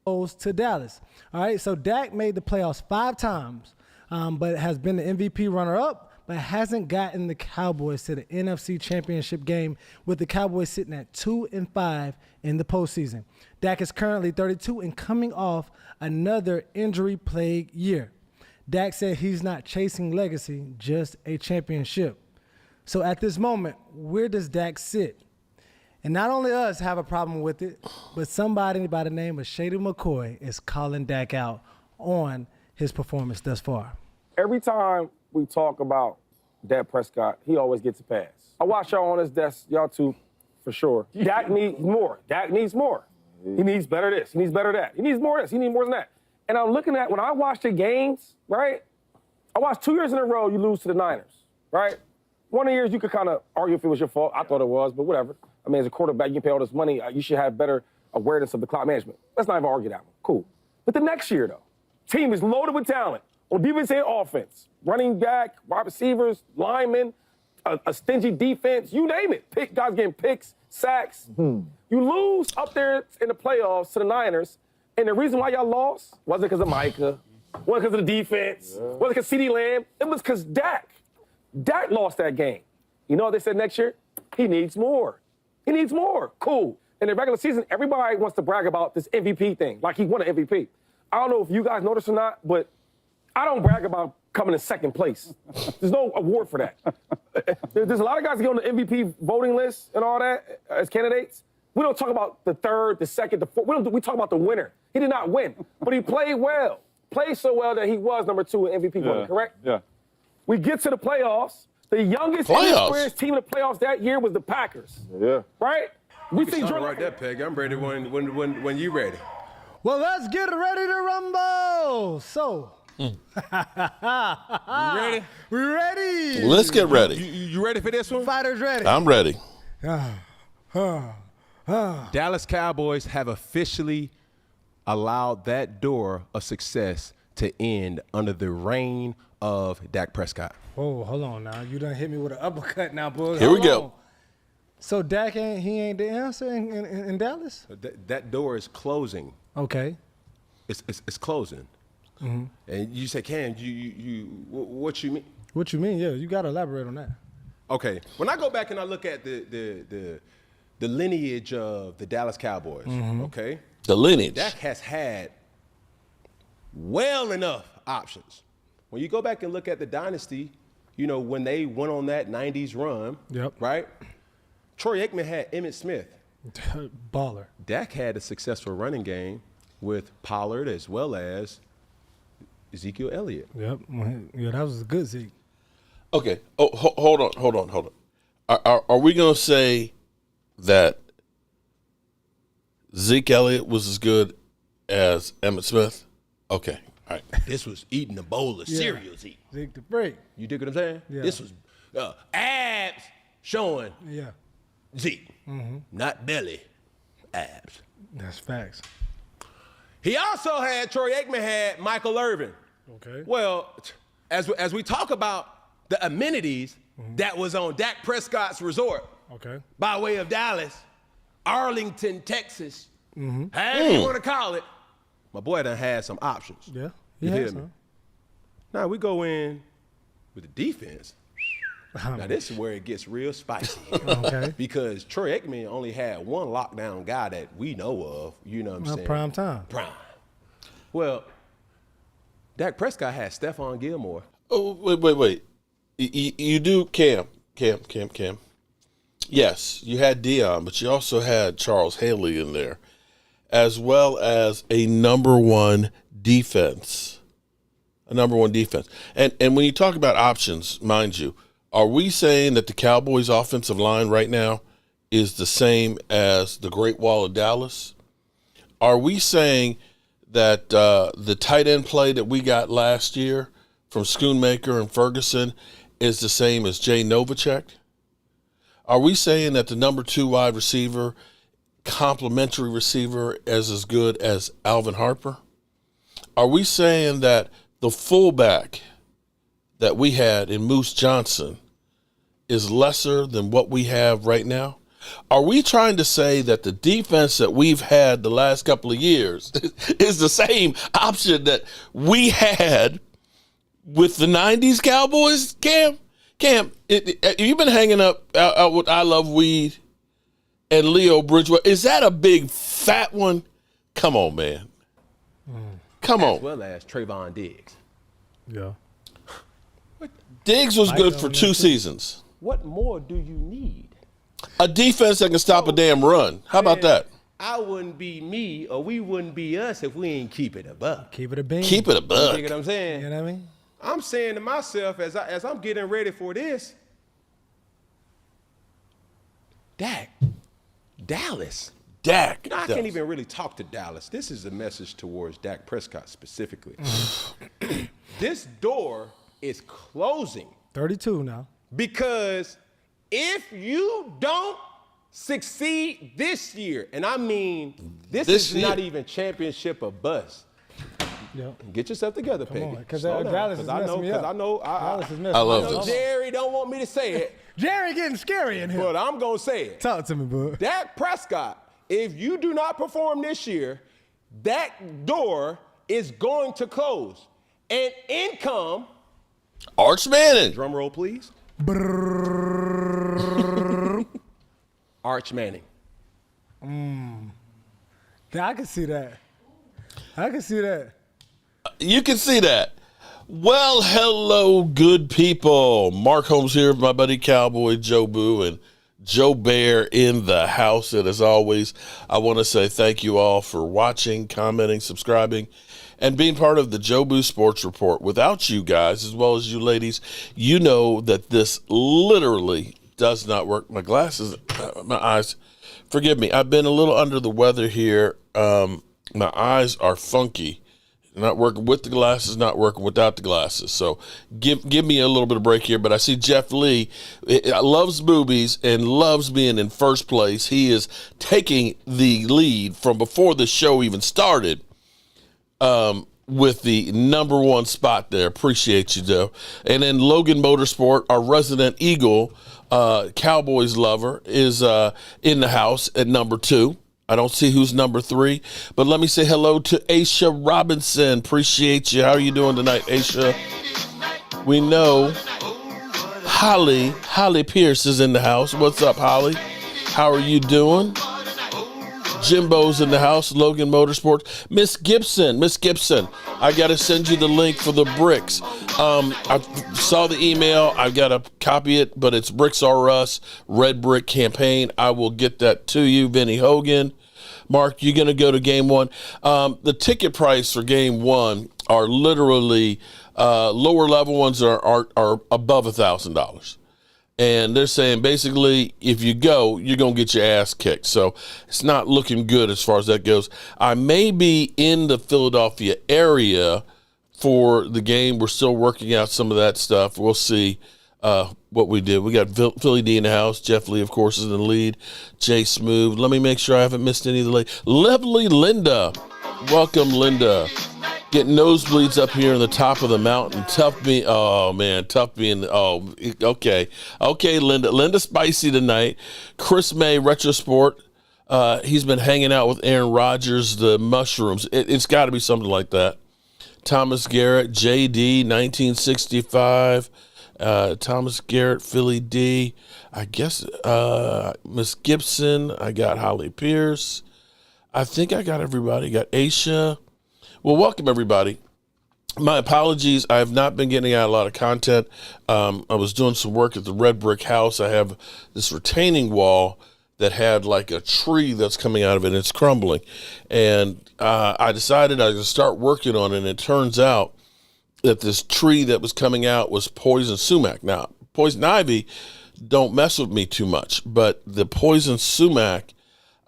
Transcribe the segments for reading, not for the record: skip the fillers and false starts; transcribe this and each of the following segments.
goes to Dallas. All right, so Dak made the playoffs 5 times, but has been the MVP runner-up, but hasn't gotten the Cowboys to the NFC Championship game, with the Cowboys sitting at 2-5 in the postseason. Dak is currently 32 and coming off another injury-plagued year. Dak said he's not chasing legacy, just a championship. So at this moment, where does Dak sit? And not only us have a problem with it, but somebody by the name of Shady McCoy is calling Dak out on his performance thus far. Every time we talk about Dak Prescott, he always gets a pass. I watch y'all on his desk, y'all too, for sure. Dak needs more. Dak needs more. He needs better this. He needs better that. He needs more this. He needs more than that. And I'm looking at, when I watch the games, right? I watched 2 years in a row you lose to the Niners, right? One of the years you could kind of argue if it was your fault. I thought it was, but whatever. I mean, as a quarterback, you can pay all this money. You should have better awareness of the clock management. Let's not even argue that one. Cool. But the next year, though, team is loaded with talent on defense and offense. Running back, wide receivers, linemen, a stingy defense, you name it. Guys getting picks, sacks. You lose up there in the playoffs to the Niners, and the reason why y'all lost wasn't because of Micah, wasn't because of the defense, wasn't because CeeDee Lamb. It was because Dak. Dak lost that game. You know what they said next year? He needs more. He needs more. Cool. In the regular season, everybody wants to brag about this MVP thing, like he won an MVP. I don't know if you guys noticed or not, but I don't brag about coming in second place. There's no award for that. There's a lot of guys that get on the MVP voting list and all that as candidates. We don't talk about the third, the second, the fourth. We talk about the winner. He did not win, but he played well. Played so well that he was number 2 in MVP voting, correct? Yeah. We get to the playoffs. The youngest inexperienced team in the playoffs that year was the Packers. Yeah. Right? We think Jordan right there, Peg. I'm ready when you ready. Well, let's get ready to rumble. So, You ready? we're ready. Let's get ready. You ready for this one? Fighters ready. I'm ready. Dallas Cowboys have officially allowed that door of success to end under the reign of Dak Prescott. Oh, hold on now. You done hit me with an uppercut now, boy. Here we go. So Dak ain't the answer in Dallas? That door is closing. Okay. It's closing. Mm-hmm. And you say, Cam, what you mean? What you mean? Yeah, you got to elaborate on that. Okay. When I go back and I look at the lineage of the Dallas Cowboys, okay? The lineage. Dak has had well enough options. When you go back and look at the dynasty, you know, when they went on that 90s run, right? Troy Aikman had Emmitt Smith. Baller. Dak had a successful running game with Pollard as well as Ezekiel Elliott. Yep. Yeah, that was a good Zeke. Okay. Oh, hold on. Are we going to say that Zeke Elliott was as good as Emmitt Smith? Okay. All right. This was eating a bowl of cereal, Zeke. Zeke the break. You dig what I'm saying? Yeah. This was abs showing Zeke, not belly abs. That's facts. He also had, Troy Aikman had Michael Irvin. Okay. Well, as we talk about the amenities that was on Dak Prescott's resort, by way of Dallas, Arlington, Texas, however you want to call it, my boy done had some options. Yeah, you hear me? Now we go in with the defense. Now this is where it gets real spicy. Because Troy Aikman only had one lockdown guy that we know of. You know what I'm saying? Prime time. Prime. Well, Dak Prescott had Stephon Gilmore. Oh, wait. You do Cam. Yes, you had Dion, but you also had Charles Haley in there, as well as a number one defense. And when you talk about options, mind you, are we saying that the Cowboys' offensive line right now is the same as the Great Wall of Dallas? Are we saying that the tight end play that we got last year from Schoonmaker and Ferguson is the same as Jay Novacek? Are we saying that the number 2 wide receiver, complementary receiver, is as good as Alvin Harper? Are we saying that the fullback that we had in Moose Johnson is lesser than what we have right now? Are we trying to say that the defense that we've had the last couple of years is the same option that we had with the 90s Cowboys, Cam? Cam, have you been hanging out with I Love Weed and Leo Bridgewater? Is that a big fat one? Come on, man. Come on. As well as Trayvon Diggs. Yeah. Diggs was good for 2 seasons. What more do you need? A defense that can stop a damn run. How about that? I wouldn't be me or we wouldn't be us if we ain't keep it a buck. Keep it a bean. Keep it a You buck. get what I'm saying? You know what I mean? I'm saying to myself as I'm getting ready for this, Dallas. Dak. You know, I can't even really talk to Dallas. This is a message towards Dak Prescott specifically. This door is closing 32 now. because if you don't succeed this year, and I mean this is year. not even championship or bust. Yep. Get yourself together, Come Peggy. on, because Slow down, Dallas is 'cause I know, messing me because up. I know, Dallas is messing I me love up. this. Jerry don't want me to say it, Jerry getting scary in here. but I'm gonna say it. Talk to me, bud. Dak Prescott, if you do not perform this year, that door is going to close. And income, Arch Manning. drum roll please. Arch Manning. I can see that. I can see that. You can see that. Well, hello, good people. Mark Holmes here with my buddy Cowboy Joe Boo and Joe Bear in the house. And as always, I want to say thank you all for watching, commenting, subscribing, and being part of the Joe Boo Sports Report. Without you guys, as well as you ladies, you know that this literally does not work. My glasses, my eyes, forgive me. I've been a little under the weather here. My eyes are funky. Not working with the glasses, not working without the glasses. So give me a little bit of break here. But I see Jeff Lee loves boobies and loves being in first place. He is taking the lead from before the show even started with the number one spot there. Appreciate you, Joe. And then Logan Motorsport, our resident Eagle Cowboys lover, is in the house at number 2. I don't see who's number 3, but let me say hello to Aisha Robinson. Appreciate you. How are you doing tonight, Aisha? We know Holly Pierce is in the house. What's up, Holly? How are you doing? Jimbo's in the house. Logan Motorsports. Miss Gibson, I got to send you the link for the bricks. I saw the email. I've got to copy it, but it's Bricks R Us Red Brick Campaign. I will get that to you, Vinny Hogan. Mark, you're going to go to game 1. The ticket price for game 1 are literally lower level ones are above $1,000. And they're saying basically if you go, you're going to get your ass kicked. So it's not looking good as far as that goes. I may be in the Philadelphia area for the game. We're still working out some of that stuff. We'll see what we did. We got Philly D in the house. Jeff Lee, of course, is in the lead. Jay Smooth. Let me make sure I haven't missed any of the late. Lovely Linda. Welcome, Linda. Getting nosebleeds up here in the top of the mountain. Tough being, okay. Okay, Linda. Linda Spicy tonight. Chris May, Retro Sport. He's been hanging out with Aaron Rodgers, the mushrooms. It's got to be something like that. Thomas Garrett, JD, 1965. Thomas Garrett, Philly D. I guess Miss Gibson. I got Holly Pierce. I think I got everybody. Got Aisha. Well, welcome, everybody. My apologies. I have not been getting out a lot of content. I was doing some work at the Red Brick House. I have this retaining wall that had like a tree that's coming out of it, and it's crumbling. And I decided I was going to start working on it, and it turns out that this tree that was coming out was poison sumac. Now, poison ivy don't mess with me too much, but the poison sumac,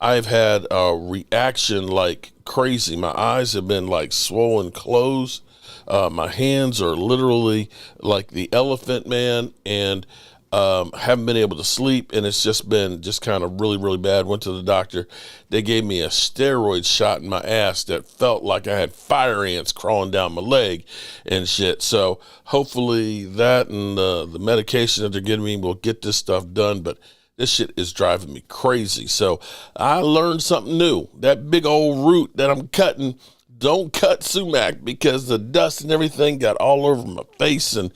I've had a reaction like crazy. My eyes have been like swollen closed. My hands are literally like the elephant man, and haven't been able to sleep, and it's just been kind of really, really bad. Went to the doctor. They gave me a steroid shot in my ass that felt like I had fire ants crawling down my leg and shit. So hopefully that and the medication that they're giving me will get this stuff done, but This shit is driving me crazy. So I learned something new. That big old root that I'm cutting, don't cut sumac because the dust and everything got all over my face and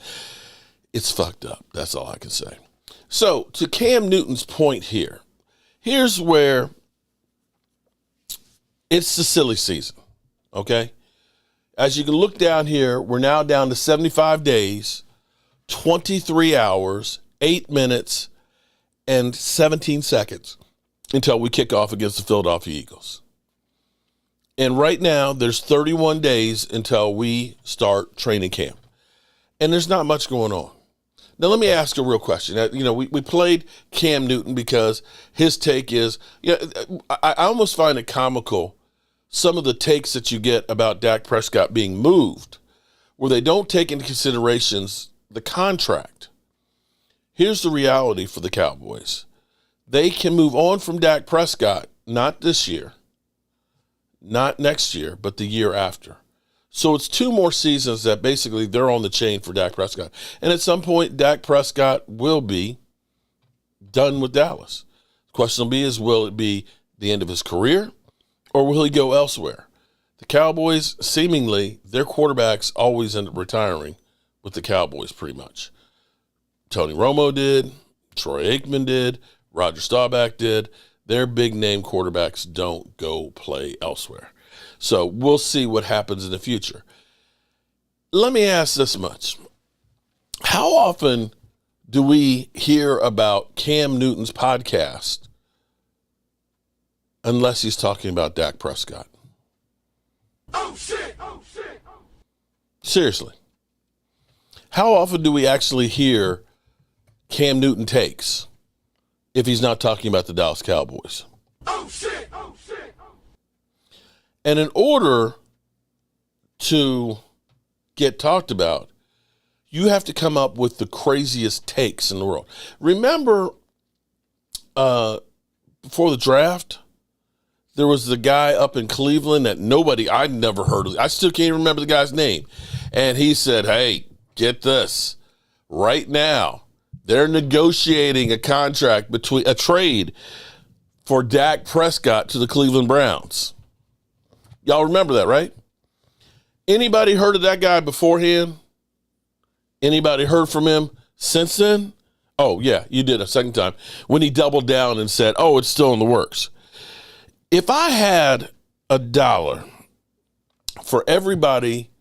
it's fucked up. That's all I can say. So to Cam Newton's point here, here's where it's the silly season, okay? As you can look down here, we're now down to 75 days, 23 hours, 8 minutes, and 17 seconds until we kick off against the Philadelphia Eagles. And right now, there's 31 days until we start training camp. And there's not much going on. Now, let me ask a real question. We played Cam Newton because his take is, I almost find it comical, some of the takes that you get about Dak Prescott being moved, where they don't take into considerations the contract. Here's the reality for the Cowboys. They can move on from Dak Prescott, not this year, not next year, but the year after. So it's 2 more seasons that basically they're on the chain for Dak Prescott. And at some point, Dak Prescott will be done with Dallas. The question will be is, will it be the end of his career or will he go elsewhere? The Cowboys, seemingly, their quarterbacks always end up retiring with the Cowboys pretty much. Tony Romo did, Troy Aikman did, Roger Staubach did. Their big-name quarterbacks don't go play elsewhere. So we'll see what happens in the future. Let me ask this much. How often do we hear about Cam Newton's podcast unless he's talking about Dak Prescott? Oh, shit! Oh, shit! Seriously. How often do we actually hear Cam Newton takes if he's not talking about the Dallas Cowboys? Oh, shit! Oh, shit! And in order to get talked about, you have to come up with the craziest takes in the world. Remember, before the draft, there was the guy up in Cleveland that I'd never heard of. I still can't remember the guy's name. And he said, hey, get this. Right now, they're negotiating a trade for Dak Prescott to the Cleveland Browns. Y'all remember that, right? Anybody heard of that guy beforehand? Anybody heard from him since then? Oh, yeah, you did a second time when he doubled down and said, oh, it's still in the works. If I had $1 for everybody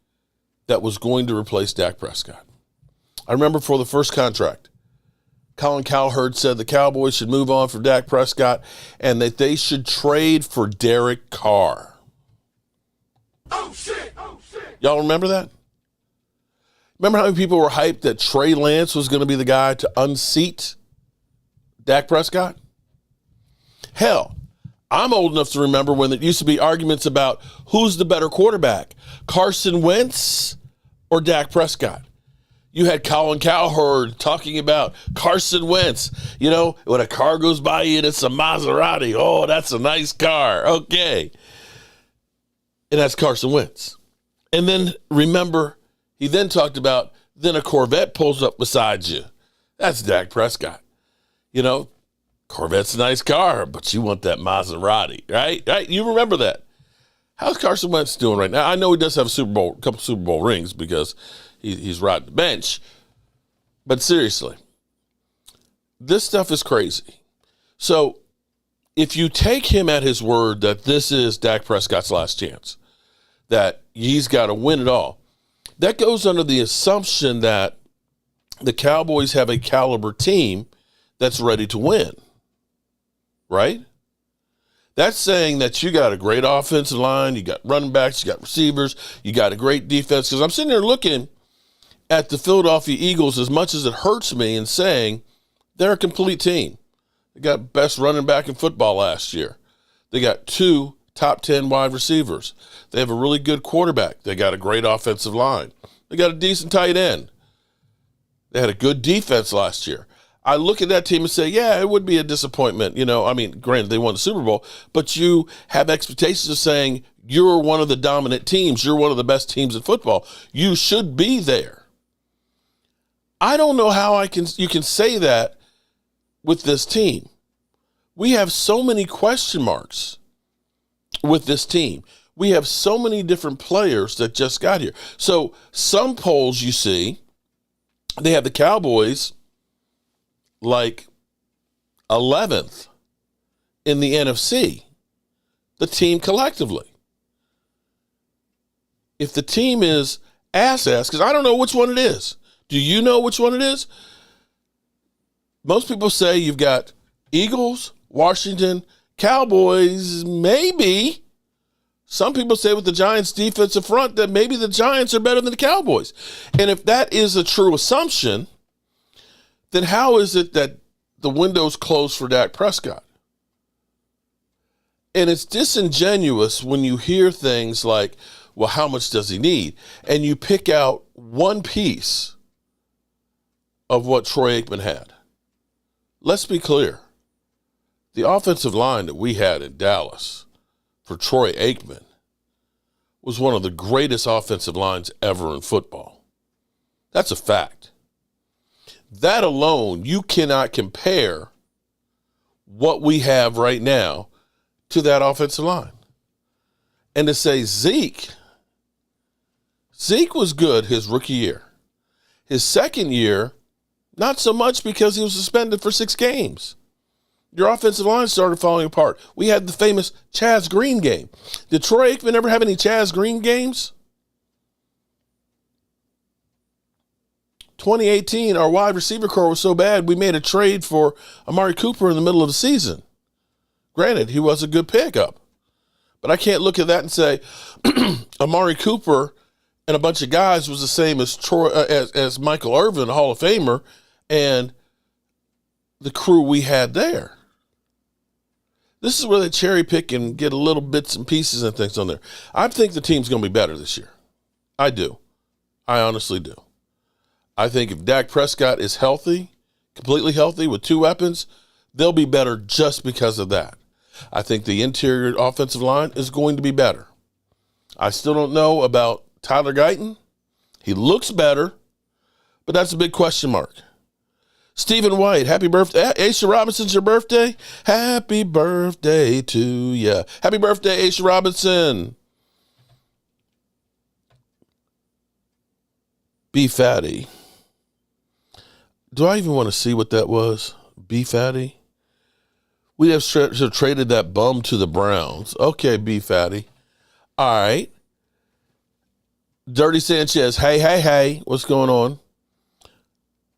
that was going to replace Dak Prescott, I remember for the first contract, Colin Cowherd said the Cowboys should move on from Dak Prescott and that they should trade for Derek Carr. Oh, shit! Oh, shit! Y'all remember that? Remember how many people were hyped that Trey Lance was going to be the guy to unseat Dak Prescott? Hell, I'm old enough to remember when there used to be arguments about who's the better quarterback, Carson Wentz or Dak Prescott. You had Colin Cowherd talking about Carson Wentz. You know, when a car goes by you and it's a Maserati, oh, that's a nice car. Okay. And that's Carson Wentz. And then remember, he then talked about, then a Corvette pulls up beside you. That's Dak Prescott. You know, Corvette's a nice car, but you want that Maserati, right? Right? You remember that. How's Carson Wentz doing right now? I know he does have a couple Super Bowl rings because he's riding the bench. But seriously, this stuff is crazy. So if you take him at his word that this is Dak Prescott's last chance, that he's got to win it all, that goes under the assumption that the Cowboys have a caliber team that's ready to win, right? That's saying that you got a great offensive line, you got running backs, you got receivers, you got a great defense. Because I'm sitting there looking at the Philadelphia Eagles, as much as it hurts me, and saying they're a complete team. They got best running back in football last year. They got 2 top 10 wide receivers. They have a really good quarterback. They got a great offensive line. They got a decent tight end. They had a good defense last year. I look at that team and say, yeah, it would be a disappointment. You know, I mean, granted, they won the Super Bowl, but you have expectations of saying you're one of the dominant teams. You're one of the best teams in football. You should be there. I don't know how you can say that with this team. We have so many question marks with this team. We have so many different players that just got here. So some polls you see, they have the Cowboys like 11th in the NFC, the team collectively. If the team is ass, because I don't know which one it is. Do you know which one it is? Most people say you've got Eagles, Washington, Cowboys, maybe. Some people say with the Giants' defensive front that maybe the Giants are better than the Cowboys. And if that is a true assumption, then how is it that the window's closed for Dak Prescott? And it's disingenuous when you hear things like, well, how much does he need? And you pick out one piece of what Troy Aikman had. Let's be clear. The offensive line that we had in Dallas for Troy Aikman was one of the greatest offensive lines ever in football. That's a fact. That alone, you cannot compare what we have right now to that offensive line. And to say Zeke was good his rookie year. His second year, not so much because he was suspended for 6 games. Your offensive line started falling apart. We had the famous Chaz Green game. Did Troy Aikman ever have any Chaz Green games? 2018, our wide receiver core was so bad, we made a trade for Amari Cooper in the middle of the season. Granted, he was a good pickup. But I can't look at that and say Amari Cooper and a bunch of guys was the same as as Michael Irvin, a Hall of Famer, and the crew we had there. This is where they cherry pick and get a little bits and pieces and things on there. I think the team's going to be better this year. I do. I honestly do. I think if Dak Prescott is healthy, completely healthy with 2 weapons, they'll be better just because of that. I think the interior offensive line is going to be better. I still don't know about Tyler Guyton. He looks better, but that's a big question mark. Stephen White, happy birthday. Aisha Robinson's your birthday? Happy birthday to ya. Happy birthday, Aisha Robinson. Be Fatty. Do I even want to see what that was? Be Fatty? We have traded that bum to the Browns. Okay, Be Fatty. All right. Dirty Sanchez, hey. What's going on?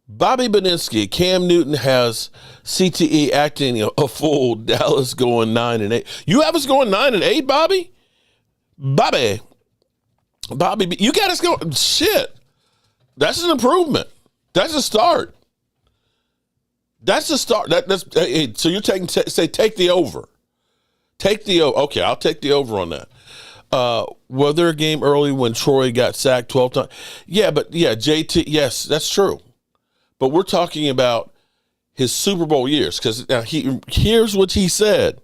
Bobby Beninsky, Cam Newton has CTE acting a fool. Dallas going 9-8. You have us going 9-8, Bobby? Bobby, you got us going. Shit. That's an improvement. That's a start. That's a start. So you're take the over. Take the over. Okay, I'll take the over on that. Was there a game early when Troy got sacked 12 times? Yeah, JT, yes, that's true. But we're talking about his Super Bowl years because here's what he said.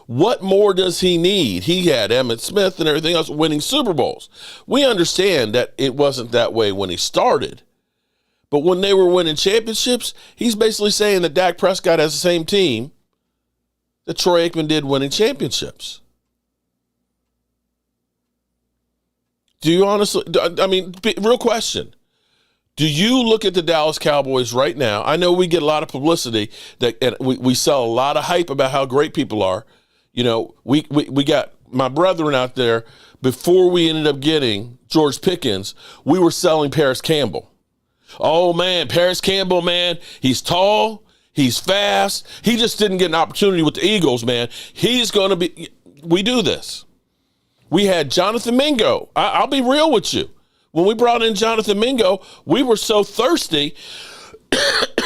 What more does he need? He had Emmitt Smith and everything else winning Super Bowls. We understand that it wasn't that way when he started. But when they were winning championships, he's basically saying that Dak Prescott has the same team that Troy Aikman did winning championships. Do you honestly, real question. Do you look at the Dallas Cowboys right now? I know we get a lot of publicity and we sell a lot of hype about how great people are. You know, we got my brethren out there. Before we ended up getting George Pickens, we were selling Paris Campbell. Oh, man, Paris Campbell, man, he's tall, he's fast. He just didn't get an opportunity with the Eagles, man. He's going to be – we do this. We had Jonathan Mingo. I'll be real with you. When we brought in Jonathan Mingo, we were so thirsty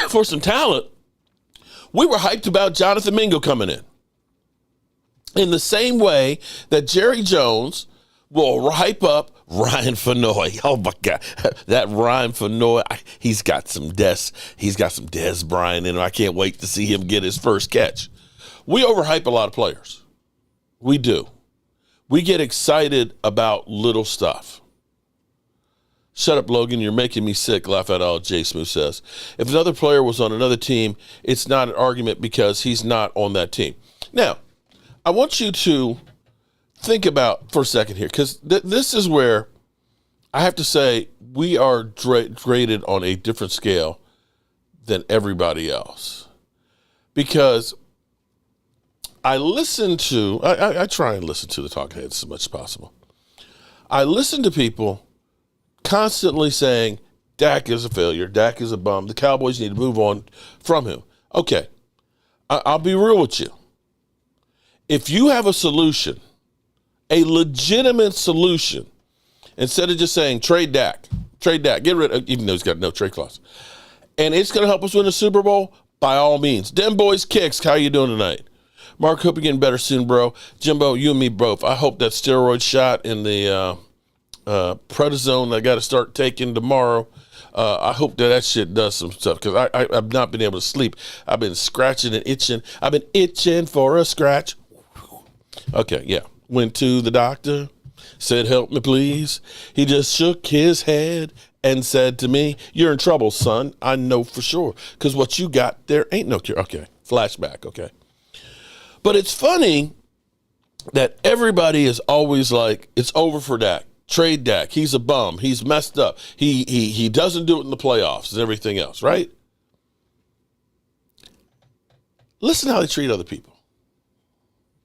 for some talent. We were hyped about Jonathan Mingo coming in. In the same way that Jerry Jones will hype up Ryan Fenoy. Oh my God, that Ryan Fenoy, he's got some Des Bryant in him. I can't wait to see him get his first catch. We overhype a lot of players. We do. We get excited about little stuff. Shut up, Logan. You're making me sick, laugh out loud, Jay Smooth says. If another player was on another team, it's not an argument because he's not on that team. Now, I want you to think about for a second here, because this is where I have to say we are graded on a different scale than everybody else. Because I try and listen to the talking heads as much as possible. I listen to people constantly saying, Dak is a failure, Dak is a bum, the Cowboys need to move on from him. Okay, I'll be real with you. If you have a solution, a legitimate solution, instead of just saying trade Dak, get rid of, even though he's got no trade clause, and it's going to help us win the Super Bowl, by all means. Dem Boys Kicks, how you doing tonight? Mark, hope you're getting better soon, bro. Jimbo, you and me both. I hope that steroid shot in the prednisone I got to start taking tomorrow, I hope that shit does some stuff, because I've not been able to sleep. I've been scratching and itching. I've been itching for a scratch. Okay, yeah. Went to the doctor, said, help me, please. He just shook his head and said to me, you're in trouble, son. I know for sure, because what you got there ain't no cure. Okay, flashback, okay. But it's funny that everybody is always like, it's over for Dak. Trade Dak. He's a bum. He's messed up. He doesn't do it in the playoffs and everything else, right? Listen to how they treat other people.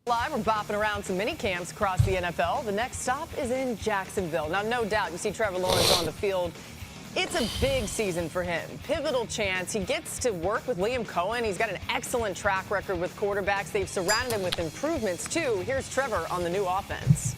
Live, we're bopping around some mini camps across the NFL. The next stop is in Jacksonville. Now, no doubt, you see Trevor Lawrence on the field. It's a big season for him. Pivotal chance. He gets to work with Liam Cohen. He's got an excellent track record with quarterbacks. They've surrounded him with improvements, too. Here's Trevor on the new offense.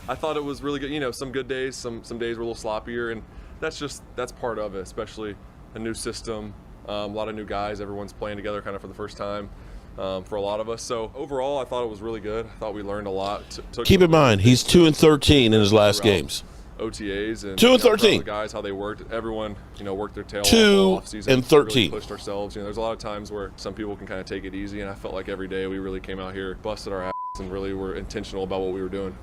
I thought it was really good. You know, some good days, some days were a little sloppier, and that's part of it, especially a new system, a lot of new guys. Everyone's playing together kind of for the first time for a lot of us. So overall, I thought it was really good. I thought we learned a lot. Keep in mind, he's 2-13 in his last games. OTAs and 2-13. The guys, how they worked. Everyone, worked their tail 2-13. Really pushed ourselves. There's a lot of times where some people can kind of take it easy, and I felt like every day we really came out here, busted our ass, and really were intentional about what we were doing.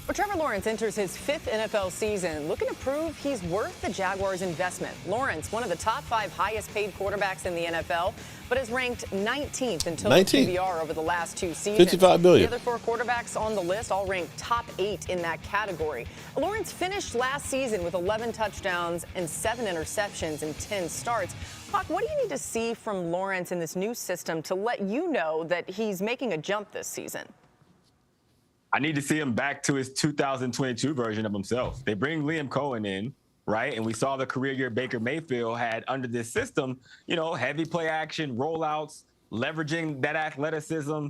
But Trevor Lawrence enters his 5th NFL season, looking to prove he's worth the Jaguars' investment. Lawrence, one of the top 5 highest-paid quarterbacks in the NFL, but is ranked 19th in total PBR over the last 2 seasons. $55 billion. The other 4 quarterbacks on the list all ranked top 8 in that category. Lawrence finished last season with 11 touchdowns and 7 interceptions in 10 starts. Hawk, what do you need to see from Lawrence in this new system to let you know that he's making a jump this season? I need to see him back to his 2022 version of himself. They bring Liam Cohen in, right? And we saw the career year Baker Mayfield had under this system, heavy play action, rollouts, leveraging that athleticism,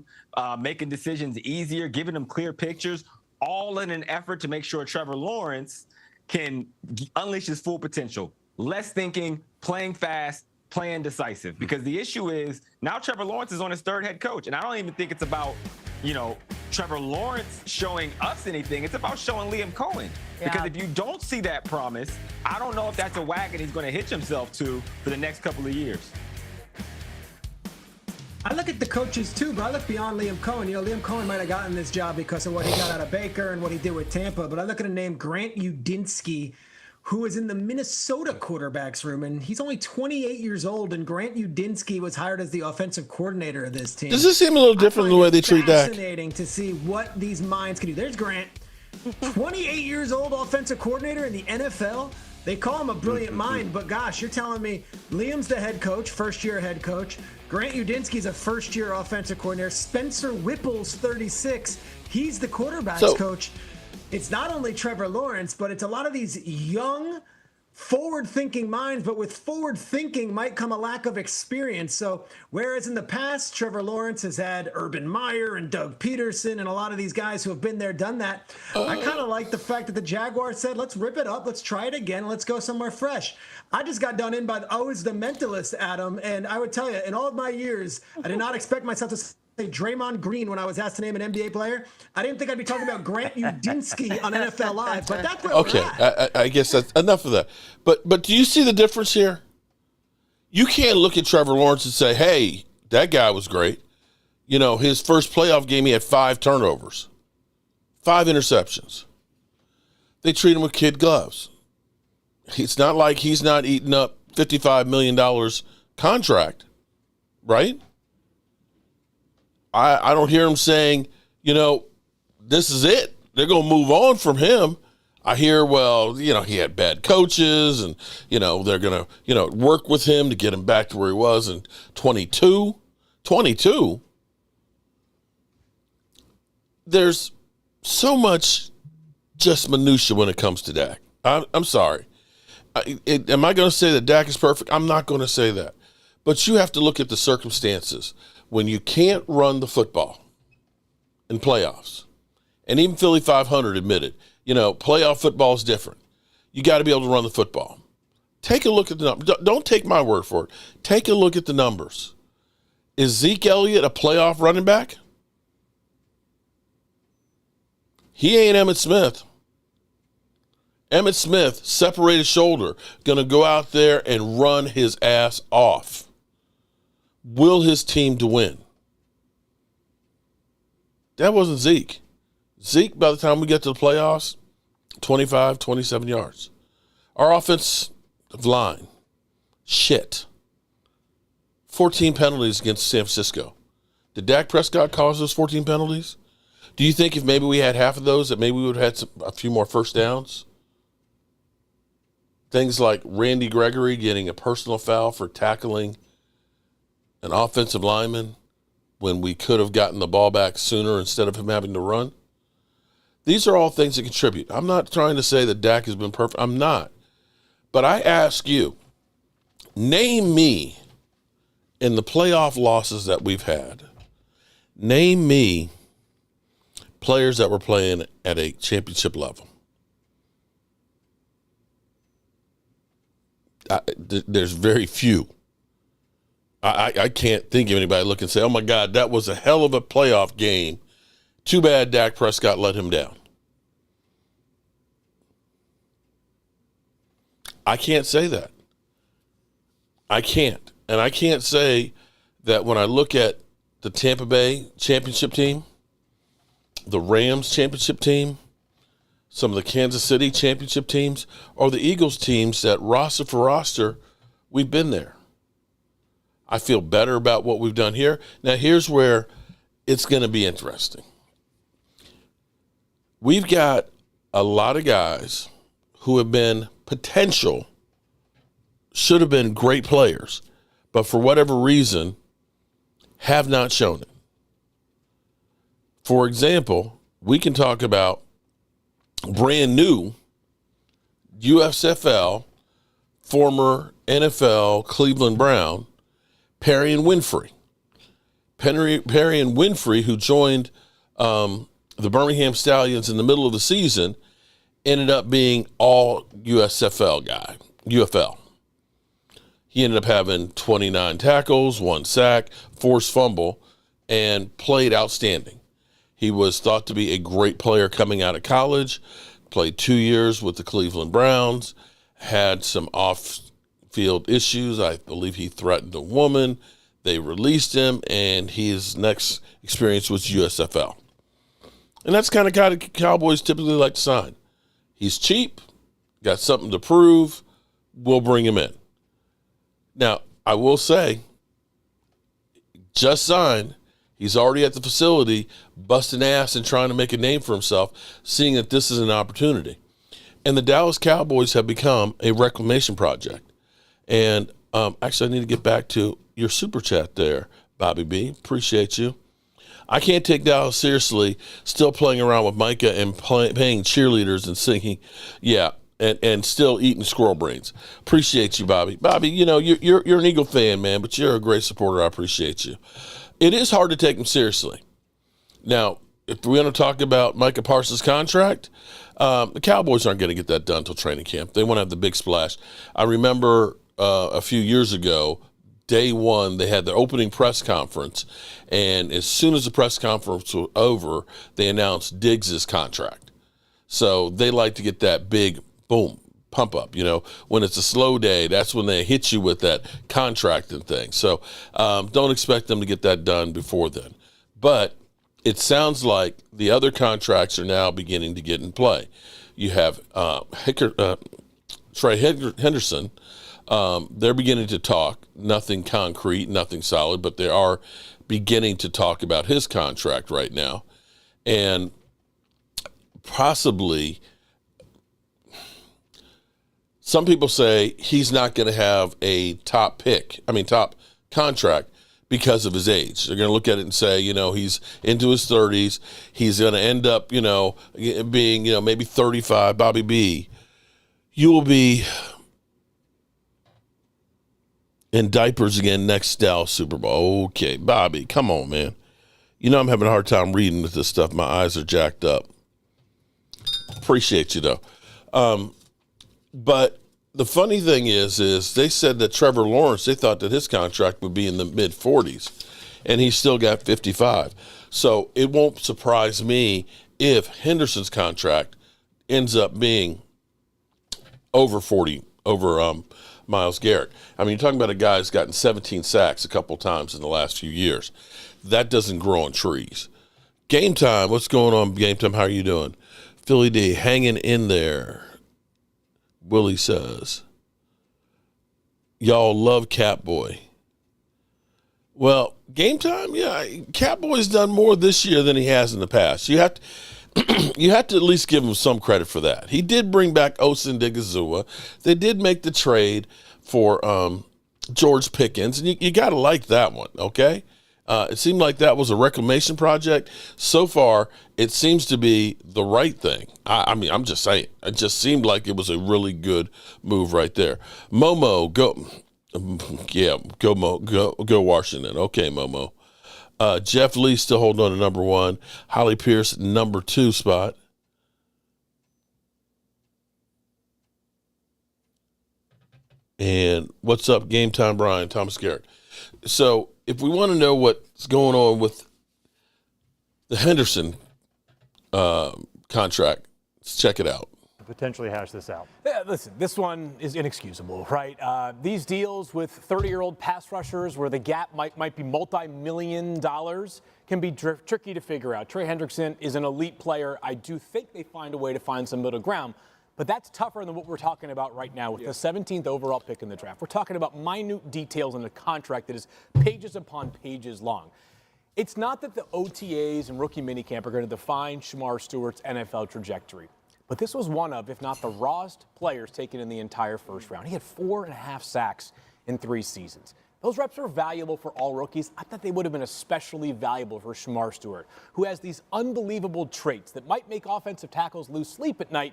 making decisions easier, giving them clear pictures, all in an effort to make sure Trevor Lawrence can unleash his full potential. Less thinking, playing fast, playing decisive. Because the issue is now Trevor Lawrence is on his 3rd head coach. And I don't even think it's about, Trevor Lawrence showing us anything. It's about showing Liam Cohen. Yeah. Because if you don't see that promise, I don't know if that's a wagon he's going to hitch himself to for the next couple of years. I look at the coaches too, but I look beyond Liam Cohen. Liam Cohen might have gotten this job because of what he got out of Baker and what he did with Tampa, but I look at a name, Grant Udinski, who is in the Minnesota quarterbacks room, and he's only 28 years old, and Grant Udinski was hired as the offensive coordinator of this team. Does this seem a little different than the way they treat Dak? Fascinating to see what these minds can do. There's Grant, 28 years old, offensive coordinator in the NFL. They call him a brilliant mind, but gosh, you're telling me Liam's the head coach, first-year head coach. Grant Udinski's a first-year offensive coordinator. Spencer Whipple's 36. He's the quarterbacks coach. It's not only Trevor Lawrence, but it's a lot of these young, forward-thinking minds, but with forward thinking might come a lack of experience. So whereas in the past, Trevor Lawrence has had Urban Meyer and Doug Peterson and a lot of these guys who have been there, done that, I kind of like the fact that the Jaguars said, let's rip it up, let's try it again, let's go somewhere fresh. I just got done in by, I was the mentalist, Adam, and I would tell you, in all of my years, I did not expect myself to say Draymond Green when I was asked to name an NBA player. I didn't think I'd be talking about Grant Udinski on NFL Live, but that's where we're at. I guess that's enough of that. But do you see the difference here? You can't look at Trevor Lawrence and say, hey, that guy was great. His first playoff game, he had 5 turnovers, 5 interceptions. they treat him with kid gloves. It's not like he's not eating up $55 million contract, right? I don't hear him saying, this is it. They're going to move on from him. I hear, he had bad coaches and, they're going to, work with him to get him back to where he was in 22. 22? There's so much just minutia when it comes to Dak. I'm sorry. Am I going to say that Dak is perfect? I'm not going to say that. But you have to look at the circumstances. When you can't run the football in playoffs, and even Philly 500 admitted, playoff football is different. You got to be able to run the football. Take a look at the numbers. Don't take my word for it. Take a look at the numbers. Is Zeke Elliott a playoff running back? He ain't Emmitt Smith. Emmitt Smith, separated shoulder, going to go out there and run his ass off. Will his team to win? That wasn't Zeke. Zeke, by the time we get to the playoffs, 25, 27 yards. Our offensive line, shit. 14 penalties against San Francisco. Did Dak Prescott cause those 14 penalties? Do you think if maybe we had half of those that maybe we would have had a few more first downs? Things like Randy Gregory getting a personal foul for tackling an offensive lineman when we could have gotten the ball back sooner instead of him having to run. These are all things that contribute. I'm not trying to say that Dak has been perfect. I'm not. But I ask you, name me in the playoff losses that we've had, name me players that were playing at a championship level. There's very few. I can't think of anybody look and say, oh, my God, that was a hell of a playoff game. Too bad Dak Prescott let him down. I can't say that. I can't. And I can't say that when I look at the Tampa Bay championship team, the Rams championship team, some of the Kansas City championship teams, or the Eagles teams that roster for roster, we've been there. I feel better about what we've done here. Now, here's where it's going to be interesting. We've got a lot of guys who have been potential, should have been great players, but for whatever reason, have not shown it. For example, we can talk about brand new USFL, former NFL Cleveland Brown, Perry and Winfrey. Perry and Winfrey, who joined the Birmingham Stallions in the middle of the season, ended up being all USFL guy, UFL. He ended up having 29 tackles, 1 sack, forced fumble, and played outstanding. He was thought to be a great player coming out of college, played 2 years with the Cleveland Browns, had some off-field issues. I believe he threatened a woman. They released him, and his next experience was USFL. And that's kind of guy the Cowboys typically like to sign. He's cheap, got something to prove, we'll bring him in. Now, I will say, just signed, he's already at the facility busting ass and trying to make a name for himself, seeing that this is an opportunity. And the Dallas Cowboys have become a reclamation project. And actually, I need to get back to your super chat there, Bobby B. Appreciate you. I can't take Dallas seriously, still playing around with Micah and paying cheerleaders and singing, yeah, and still eating squirrel brains. Appreciate you, Bobby. Bobby, you know, you're an Eagle fan, man, but you're a great supporter. I appreciate you. It is hard to take him seriously. Now, if we want to talk about Micah Parsons' contract, the Cowboys aren't going to get that done until training camp. They want to have the big splash. I remember a few years ago, day one, they had their opening press conference, and as soon as the press conference was over, they announced Diggs' contract. So they like to get that big, boom, pump up. You know, when it's a slow day, that's when they hit you with that contract and thing. So don't expect them to get that done before then. But it sounds like the other contracts are now beginning to get in play. You have Trey Henderson. They're beginning to talk. Nothing concrete, nothing solid, but they are beginning to talk about his contract right now. And possibly, some people say he's not going to have a top contract because of his age. They're going to look at it and say, he's into his 30s. He's going to end up, being, maybe 35. Bobby B, you will be in diapers again next Dallas Super Bowl. Okay, Bobby, come on, man. I'm having a hard time reading with this stuff. My eyes are jacked up. Appreciate you, though. But the funny thing is they said that Trevor Lawrence, they thought that his contract would be in the mid-40s, and he's still got 55. So it won't surprise me if Henderson's contract ends up being over 40, over Myles Garrett. I mean, you're talking about a guy who's gotten 17 sacks a couple times in the last few years. That doesn't grow on trees. Game Time, what's going on, Game Time? How are you doing? Philly D, hanging in there. Willie says, y'all love Catboy. Well, Game Time, yeah, Catboy's done more this year than he has in the past. You have to at least give him some credit for that. He did bring back Osin Digazua. They did make the trade for George Pickens, and you got to like that one, okay? It seemed like that was a reclamation project. So far, it seems to be the right thing. I mean, I'm just saying. It just seemed like it was a really good move right there. Momo, go. Yeah, go Washington. Okay, Momo. Jeff Lee still holding on to number 1. Holly Pierce, number 2 spot. And what's up, Game Time, Brian? Thomas Garrett. So if we want to know what's going on with the Henderson contract, let's check it out. Potentially hash this out. Yeah, listen, this one is inexcusable, right? These deals with 30-year-old pass rushers where the gap might be multi-million dollars can be tricky to figure out. Trey Hendrickson is an elite player. I do think they find a way to find some middle ground, but that's tougher than what we're talking about right now with the 17th overall pick in the draft. We're talking about minute details in a contract that is pages upon pages long. It's not that the OTAs and rookie minicamp are going to define Shamar Stewart's NFL trajectory. But this was one of, if not the rawest players taken in the entire first round. He had 4.5 sacks in 3 seasons. Those reps are valuable for all rookies. I thought they would have been especially valuable for Shamar Stewart, who has these unbelievable traits that might make offensive tackles lose sleep at night,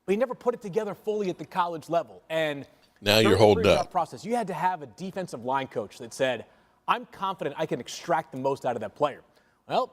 but he never put it together fully at the college level. And now you're holding up. Process, you had to have a defensive line coach that said, I'm confident I can extract the most out of that player. Well,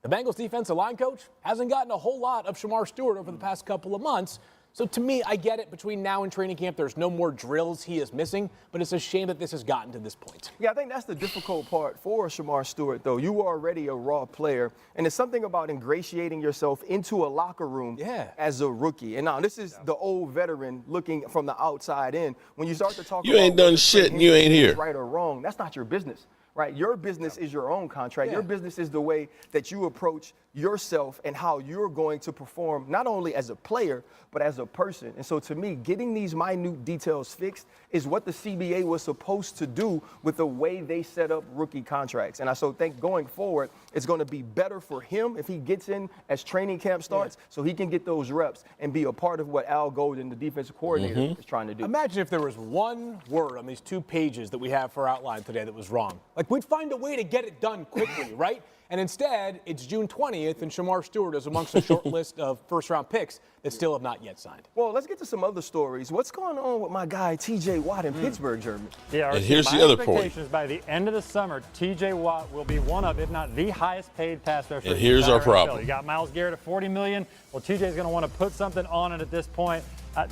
the Bengals defensive line coach hasn't gotten a whole lot of Shamar Stewart over the past couple of months. So to me, I get it. Between now and training camp, there's no more drills he is missing, but it's a shame that this has gotten to this point. Yeah, I think that's the difficult part for Shamar Stewart, though. You were already a raw player, and it's something about ingratiating yourself into a locker room as a rookie. And now this is the old veteran looking from the outside in. When you start to talk you ain't done shit and you ain't here. Right or wrong, that's not your business. Right, your business is your own contract. Your business is the way that you approach yourself and how you're going to perform, not only as a player, but as a person. And so to me, getting these minute details fixed is what the CBA was supposed to do with the way they set up rookie contracts. And I so think going forward, it's going to be better for him if he gets in as training camp starts so he can get those reps and be a part of what Al Golden, the defensive coordinator, is trying to do. Imagine if there was one word on these 2 pages that we have for outline today that was wrong. Like, we'd find a way to get it done quickly, right? And instead, it's June 20th, and Shamar Stewart is amongst a short list of first-round picks that still have not yet signed. Well, let's get to some other stories. What's going on with my guy T.J. Watt in Pittsburgh, Germany? Yeah, and here's the other point. By the end of the summer, T.J. Watt will be one of, if not the highest-paid pass rusher. And here's our problem. You got Myles Garrett at $40 million. Well, T.J.'s going to want to put something on it at this point.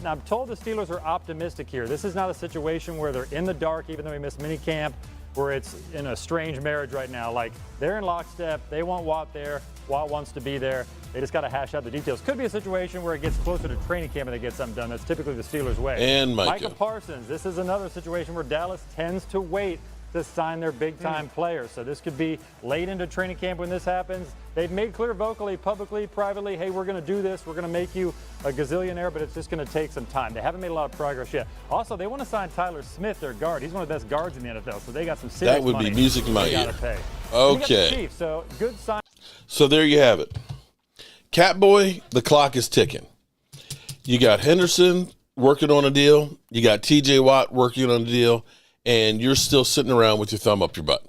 Now, I'm told the Steelers are optimistic here. This is not a situation where they're in the dark, even though we missed minicamp, where it's in a strange marriage right now. Like, they're in lockstep. They want Watt there. Watt wants to be there. They just got to hash out the details. Could be a situation where it gets closer to training camp and they get something done. That's typically the Steelers' way. And Micah Parsons. This is another situation where Dallas tends to wait to sign their big-time players. So this could be late into training camp when this happens. They've made clear vocally, publicly, privately, hey, we're going to do this. We're going to make you a gazillionaire, but it's just going to take some time. They haven't made a lot of progress yet. Also, they want to sign Tyler Smith, their guard. He's one of the best guards in the NFL, so they got some serious That would money be music to my they ear. gotta pay. Okay. The Chiefs, so good sign. So there you have it. Catboy, the clock is ticking. You got Henderson working on a deal. You got T.J. Watt working on a deal. And you're still sitting around with your thumb up your butt.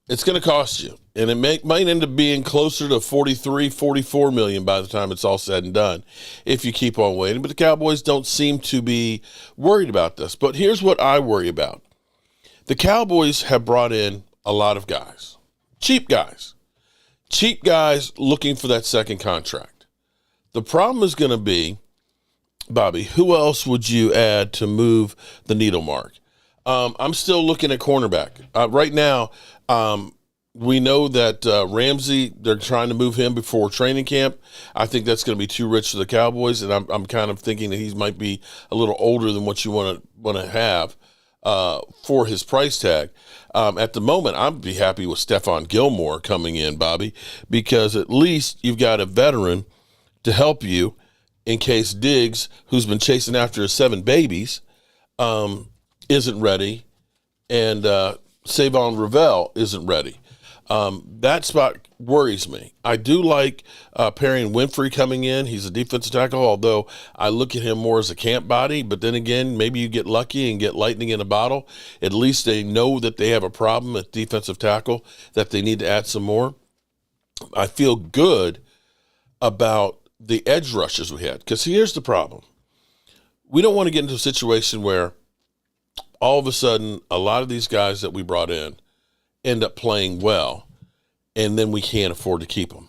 It's going to cost you. And it might end up being closer to 43, 44 million by the time it's all said and done if you keep on waiting. But the Cowboys don't seem to be worried about this. But here's what I worry about. The Cowboys have brought in a lot of guys. Cheap guys. Cheap guys looking for that second contract. The problem is going to be, Bobby, who else would you add to move the needle mark? I'm still looking at cornerback. Right now, we know that Ramsey, they're trying to move him before training camp. I think that's going to be too rich for the Cowboys, and I'm kind of thinking that he might be a little older than what you want to have for his price tag. At the moment, I'd be happy with Stephon Gilmore coming in, Bobby, because at least you've got a veteran to help you in case Diggs, who's been chasing after his 7 babies, isn't ready, and Savon Ravel isn't ready. That spot worries me. I do like Perrion Winfrey coming in. He's a defensive tackle, although I look at him more as a camp body. But then again, maybe you get lucky and get lightning in a bottle. At least they know that they have a problem at defensive tackle, that they need to add some more. I feel good about the edge rushers we had, because here's the problem. We don't want to get into a situation where all of a sudden a lot of these guys that we brought in end up playing well, and then we can't afford to keep them.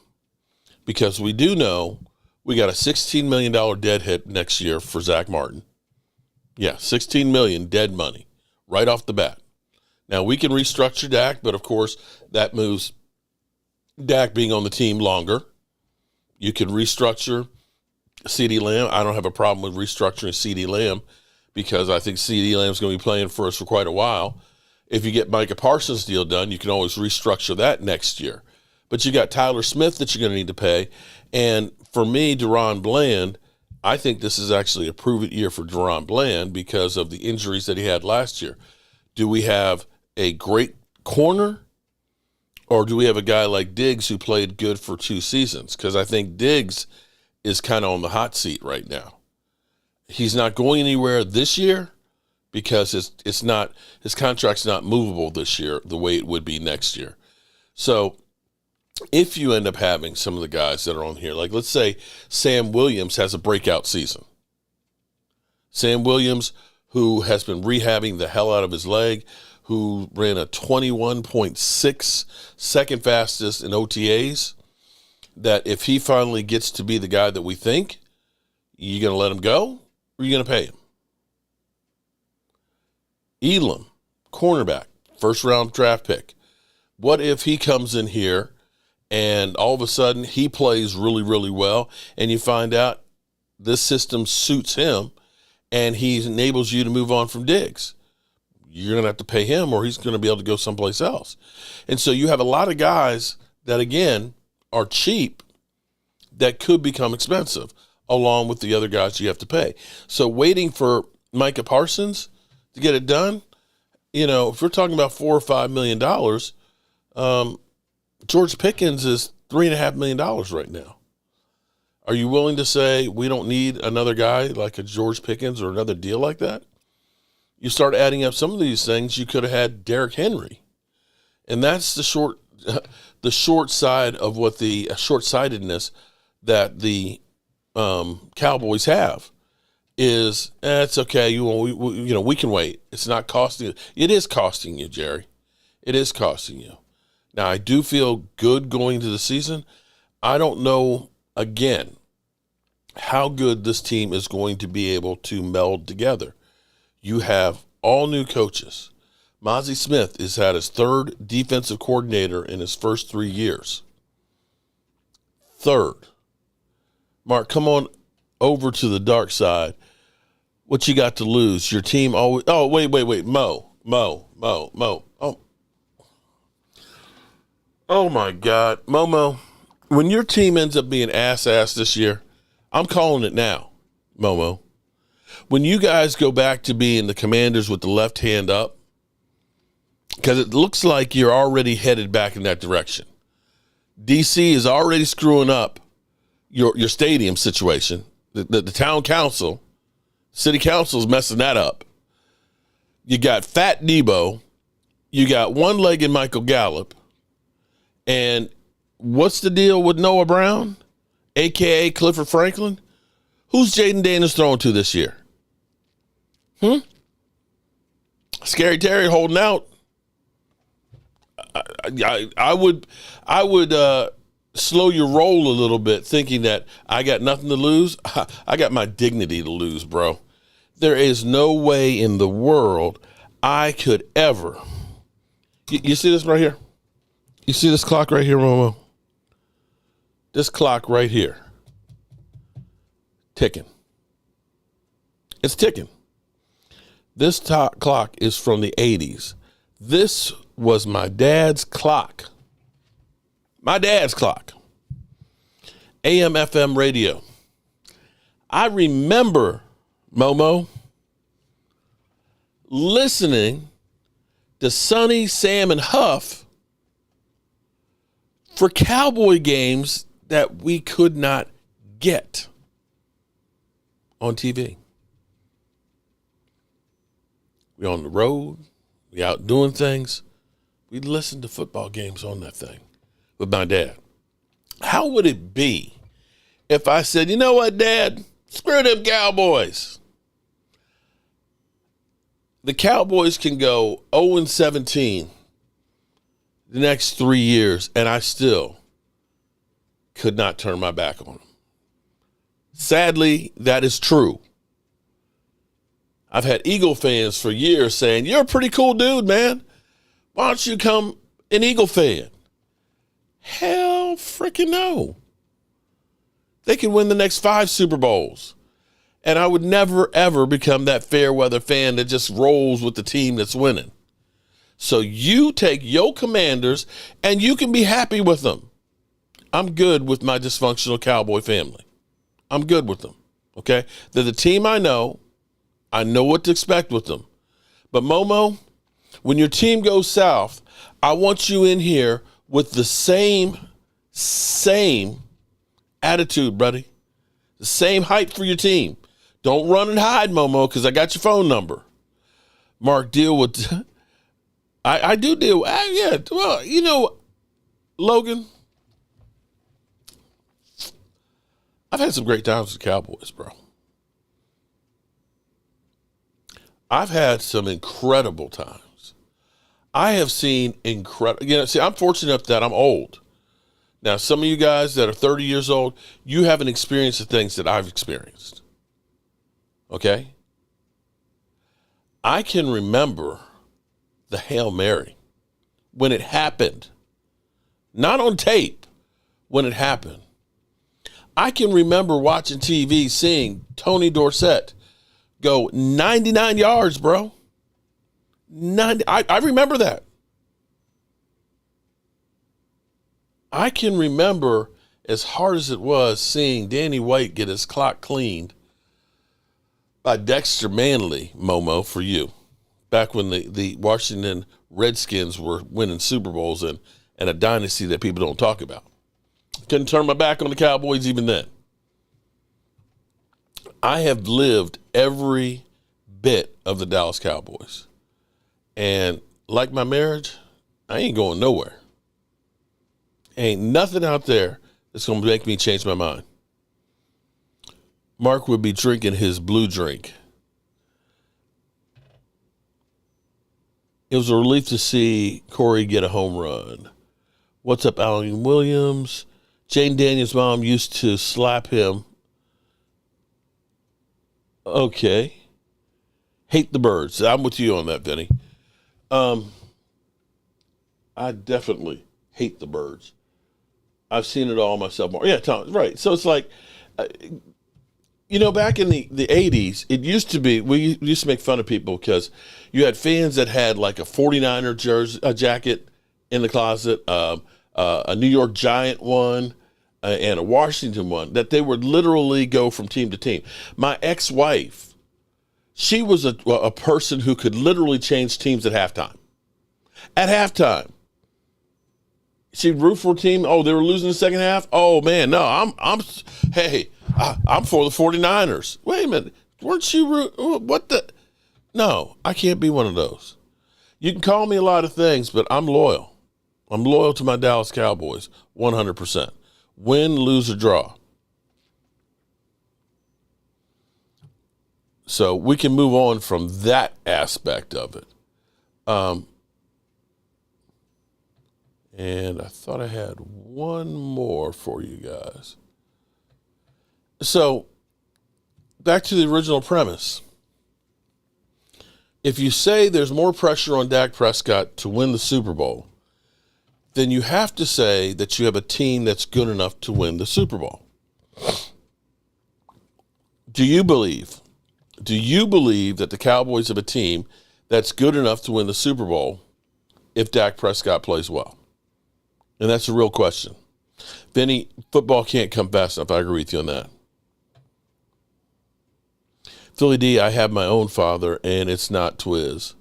Because we do know we got a $16 million dead hit next year for Zach Martin. Yeah, $16 million dead money right off the bat. Now, we can restructure Dak, but of course that moves Dak being on the team longer. You can restructure CeeDee Lamb. I don't have a problem with restructuring CeeDee Lamb because I think CeeDee Lamb's going to be playing for us for quite a while. If you get Micah Parsons' deal done, you can always restructure that next year. But you got Tyler Smith that you're going to need to pay. And for me, Deron Bland, I think this is actually a prove-it year for Deron Bland because of the injuries that he had last year. Do we have a great corner, or do we have a guy like Diggs who played good for 2 seasons? Because I think Diggs is kind of on the hot seat right now. He's not going anywhere this year because his contract's not movable this year the way it would be next year. So if you end up having some of the guys that are on here, like let's say Sam Williams has a breakout season. Sam Williams, who has been rehabbing the hell out of his leg, who ran a 21.6 second fastest in OTAs, that if he finally gets to be the guy that we think, you going to let him go or are you going to pay him? Elam, cornerback, first-round draft pick. What if he comes in here and all of a sudden he plays really, really well and you find out this system suits him and he enables you to move on from Diggs? You're going to have to pay him or he's going to be able to go someplace else. And so you have a lot of guys that, again, are cheap that could become expensive along with the other guys you have to pay. So waiting for Micah Parsons to get it done, if we're talking about $4 or $5 million, George Pickens is $3.5 million right now. Are you willing to say we don't need another guy like a George Pickens or another deal like that? You start adding up some of these things, you could have had Derrick Henry. And that's the short side of what the short-sightedness that the Cowboys have is, it's okay, we can wait. It's not costing you. It is costing you, Jerry. It is costing you. Now, I do feel good going into the season. I don't know, again, how good this team is going to be able to meld together. You have all new coaches. Mozzie Smith has had his 3rd defensive coordinator in his first 3 years. 3rd. Mark, come on over to the dark side. What you got to lose? Your team always – oh, wait. Mo. Oh my God, Momo. When your team ends up being ass this year, I'm calling it now, Momo. When you guys go back to being the Commanders with the left hand up, because it looks like you're already headed back in that direction. DC is already screwing up your stadium situation. The town council, city council is messing that up. You got Fat Debo. You got one-legged Michael Gallup. And what's the deal with Noah Brown, a.k.a. Clifford Franklin? Who's Jaden Daniels throwing to this year? Scary Terry holding out. I would slow your roll a little bit, thinking that I got nothing to lose. I got my dignity to lose, bro. There is no way in the world I could ever. You see this right here? You see this clock right here, Momo? This clock right here. Ticking. It's ticking. This clock is from the 80s. This was my dad's clock. My dad's clock. AM, FM radio. I remember, Momo, listening to Sonny, Sam, and Huff for Cowboy games that we could not get on TV. We on the road. We out doing things. We listened to football games on that thing with my dad. How would it be if I said, you know what, Dad? Screw them Cowboys. The Cowboys can go 0-17 the next 3 years, and I still could not turn my back on them. Sadly, that is true. I've had Eagle fans for years saying, you're a pretty cool dude, man. Why don't you become an Eagle fan? Hell freaking no. They can win the next 5 Super Bowls. And I would never, ever become that fair weather fan that just rolls with the team that's winning. So you take your Commanders and you can be happy with them. I'm good with my dysfunctional Cowboy family. I'm good with them, okay? They're the team I know. I know what to expect with them. But Momo, when your team goes south, I want you in here with the same attitude, buddy. The same hype for your team. Don't run and hide, Momo, because I got your phone number. Mark, deal with... I do deal... yeah, well, you know, Logan, I've had some great times with the Cowboys, bro. I've had some incredible times. I have seen incredible... You know, see, I'm fortunate enough that I'm old. Now, some of you guys that are 30 years old, you haven't experienced the things that I've experienced. Okay? I can remember the Hail Mary when it happened. Not on tape, when it happened. I can remember watching TV, seeing Tony Dorsett go 99 yards, bro. I remember that. I can remember, as hard as it was, seeing Danny White get his clock cleaned by Dexter Manley, Momo, for you, back when the Washington Redskins were winning Super Bowls and a dynasty that people don't talk about. Couldn't turn my back on the Cowboys even then. I have lived every bit of the Dallas Cowboys. And like my marriage, I ain't going nowhere. Ain't nothing out there that's going to make me change my mind. Mark would be drinking his blue drink. It was a relief to see Corey get a home run. What's up, Alan Williams? Jane Daniels' mom used to slap him. Okay. Hate the birds. I'm with you on that, Vinny. I definitely hate the birds. I've seen it all myself. Yeah, Tom, right. So it's like, Back in the 80s, it used to be, we used to make fun of people because you had fans that had like a 49er jersey, a jacket in the closet, a New York Giant one, and a Washington one, that they would literally go from team to team. My ex-wife, she was a person who could literally change teams at halftime. At halftime, she'd root for a team. Oh, they were losing the second half. Oh man, no, I'm for the 49ers. Wait a minute, weren't you what the? No, I can't be one of those. You can call me a lot of things, but I'm loyal. I'm loyal to my Dallas Cowboys, 100%. Win, lose, or draw. So we can move on from that aspect of it. And I thought I had one more for you guys. So back to the original premise. If you say there's more pressure on Dak Prescott to win the Super Bowl, then you have to say that you have a team that's good enough to win the Super Bowl. Do you believe that the Cowboys have a team that's good enough to win the Super Bowl if Dak Prescott plays well? And that's a real question. Vinny, football can't come fast enough. I agree with you on that. Philly D, I have my own father, and it's not Twiz.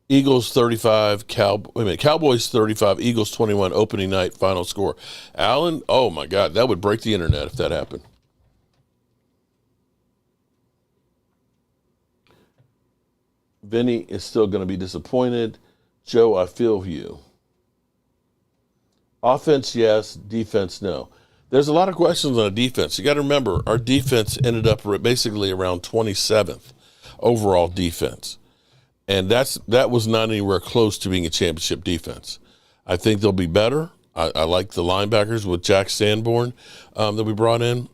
Eagles 35, Cowboys 35, Eagles 21, opening night, final score. Allen, oh my God, that would break the internet if that happened. Vinny is still going to be disappointed. Joe, I feel you. Offense, yes. Defense, no. There's a lot of questions on the defense. You got to remember, our defense ended up basically around 27th overall defense. And that was not anywhere close to being a championship defense. I think they'll be better. I like the linebackers with Jack Sanborn that we brought in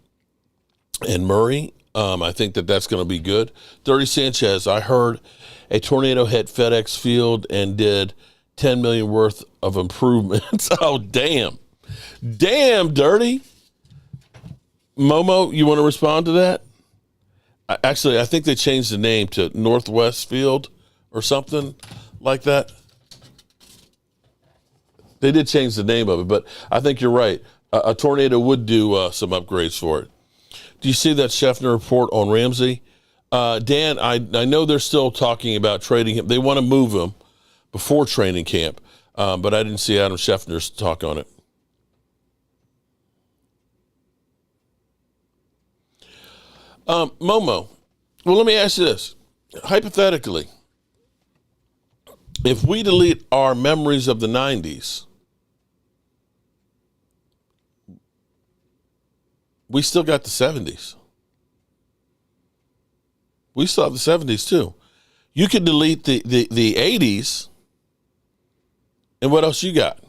and Murray. I think that's going to be good. Dirty Sanchez, I heard a tornado hit FedEx Field and did $10 million worth of improvements. Oh, damn. Damn, Dirty. Momo, you want to respond to that? Actually, I think they changed the name to Northwest Field or something like that. They did change the name of it, but I think you're right. A tornado would do some upgrades for it. Do you see that Scheffner report on Ramsey? Dan, I know they're still talking about trading him. They want to move him before training camp, but I didn't see Adam Scheffner's talk on it. Momo, well, let me ask you this. Hypothetically, if we delete our memories of the 90s, we still got the 70s. We still have the 70s too. You could delete the 80s, and what else you got,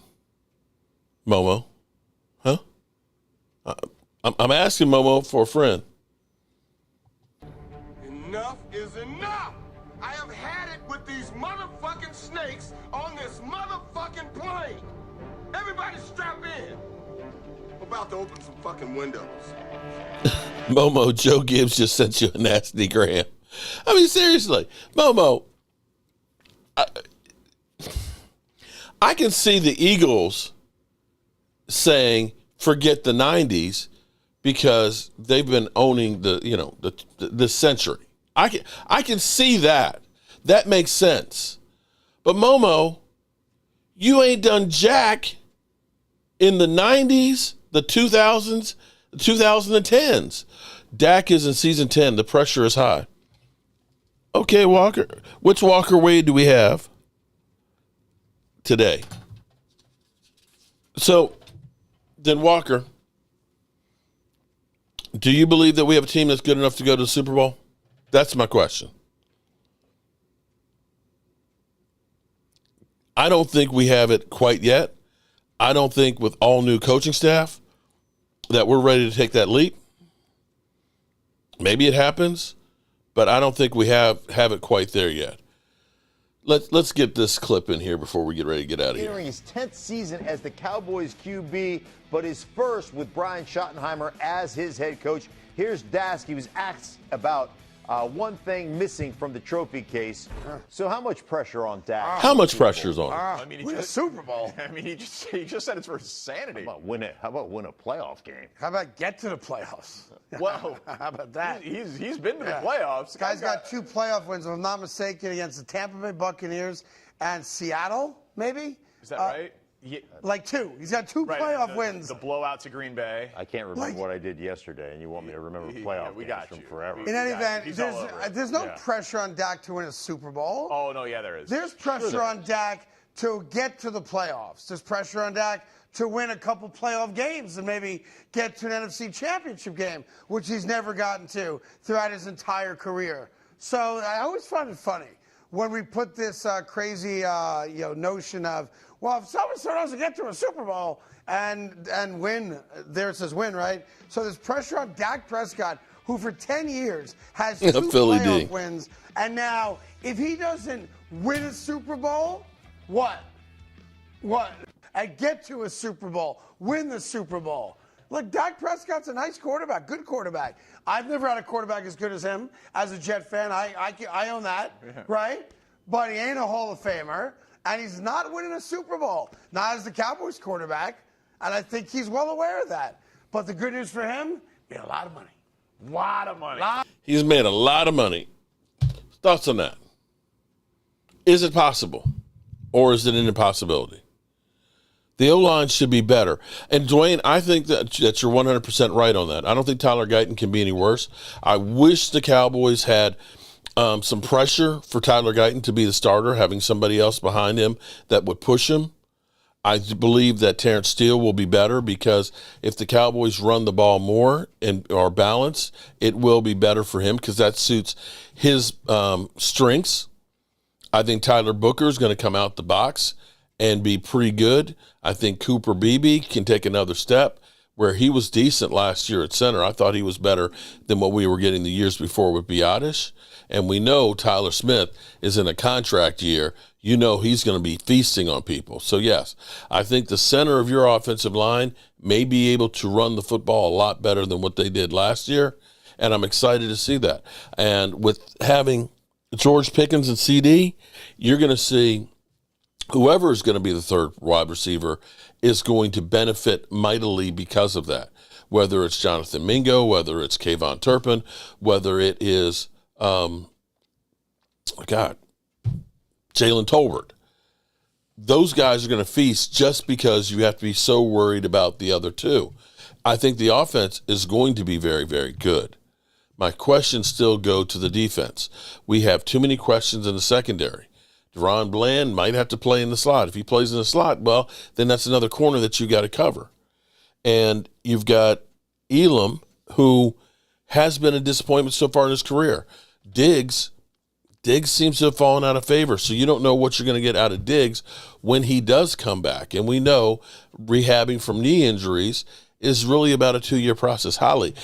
Momo? Huh? I'm asking Momo for a friend. Enough is enough. I have had it with these motherfucking snakes on this motherfucking plane. Everybody strap in. I'm about to open some fucking windows. Momo, Joe Gibbs just sent you a nasty gram. I mean, seriously, Momo, I can see the Eagles saying, forget the 90s because they've been owning the century. I can see that. That makes sense. But Momo, you ain't done jack in the 90s, the 2000s, the 2010s. Dak is in season 10. The pressure is high. Okay, Walker. Which Walker Wade do we have today? So, then Walker, do you believe that we have a team that's good enough to go to the Super Bowl? That's my question. I don't think we have it quite yet. I don't think with all new coaching staff that we're ready to take that leap. Maybe it happens, but I don't think we have it quite there yet. Let's get this clip in here before we get ready to get out of here. Entering his 10th season as the Cowboys QB, but his first with Brian Schottenheimer as his head coach. Here's Dask. He was asked about one thing missing from the trophy case. So how much pressure on Dak? How much pressure is on him? I mean, win a Super Bowl. I mean, he just said it's for his sanity. How about win a playoff game? How about get to the playoffs? Well, how about that? He's been to the playoffs. Guy's got 2 playoff wins, if I'm not mistaken, against the Tampa Bay Buccaneers and Seattle, maybe? Is that right? Like 2. He's got 2 playoff wins. The blowout to Green Bay. I can't remember what I did yesterday, and you want me to remember playoff games from forever. In any event, there's no pressure on Dak to win a Super Bowl. Oh, no, yeah, there is. There's pressure on Dak to get to the playoffs. There's pressure on Dak to win a couple playoff games and maybe get to an NFC championship game, which he's never gotten to throughout his entire career. So I always find it funny when we put this crazy notion of, well, if so-and-so doesn't get to a Super Bowl and win, there it says win, right? So there's pressure on Dak Prescott, who for 10 years has 2 playoff wins. And now, if he doesn't win a Super Bowl, what? And get to a Super Bowl, win the Super Bowl. Look, Dak Prescott's a nice quarterback, good quarterback. I've never had a quarterback as good as him. As a Jet fan, I own that, right? But he ain't a Hall of Famer, and he's not winning a Super Bowl, not as the Cowboys quarterback, and I think he's well aware of that. But the good news for him, he made a lot of money. Lot of money. He's made a lot of money. Thoughts on that? Is it possible, or is it an impossibility? The O-line should be better. And, Dwayne, I think that you're 100% right on that. I don't think Tyler Guyton can be any worse. I wish the Cowboys had some pressure for Tyler Guyton to be the starter, having somebody else behind him that would push him. I believe that Terrence Steele will be better because if the Cowboys run the ball more and are balanced, it will be better for him because that suits his strengths. I think Tyler Booker is going to come out the box and be pretty good. I think Cooper Beebe can take another step where he was decent last year at center. I thought he was better than what we were getting the years before with Biotish. And we know Tyler Smith is in a contract year. You know he's going to be feasting on people. So, yes, I think the center of your offensive line may be able to run the football a lot better than what they did last year, and I'm excited to see that. And with having George Pickens and CD, you're going to see whoever is going to be the third wide receiver is going to benefit mightily because of that, whether it's Jonathan Mingo, whether it's Kayvon Turpin, whether it is Jalen Tolbert. Those guys are going to feast just because you have to be so worried about the other two. I think the offense is going to be very, very good. My questions still go to the defense. We have too many questions in the secondary. Deron Bland might have to play in the slot. If he plays in the slot, well, then that's another corner that you got to cover. And you've got Elam, who has been a disappointment so far in his career. Diggs seems to have fallen out of favor, so you don't know what you're going to get out of Diggs when he does come back. And we know rehabbing from knee injuries is really about a 2-year process. Holly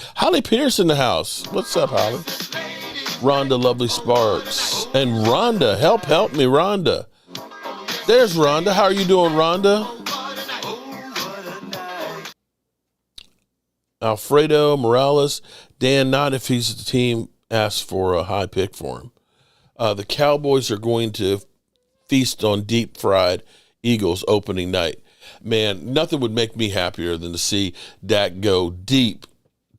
Pierce in the house. What's up, Holly? Rhonda Lovely Sparks. And Rhonda, help me, Rhonda. There's Rhonda. How are you doing, Rhonda? Alfredo Morales. Dan, not if he's the team asks for a high pick for him. The Cowboys are going to feast on deep-fried Eagles opening night. Man, nothing would make me happier than to see Dak go deep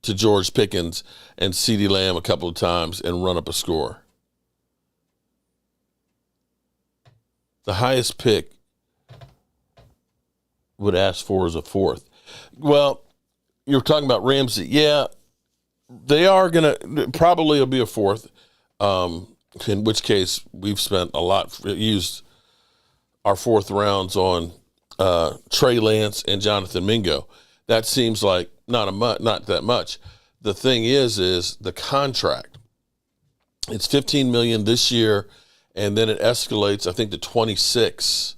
to George Pickens and CeeDee Lamb a couple of times and run up a score. The highest pick would ask for is a fourth. Well, you're talking about Ramsey. Yeah, they are going to probably it'll be a fourth, in which case we've spent a lot, used our fourth rounds on Trey Lance and Jonathan Mingo. That seems like not that much. The thing is the contract. It's $15 million this year, and then it escalates, I think, to 26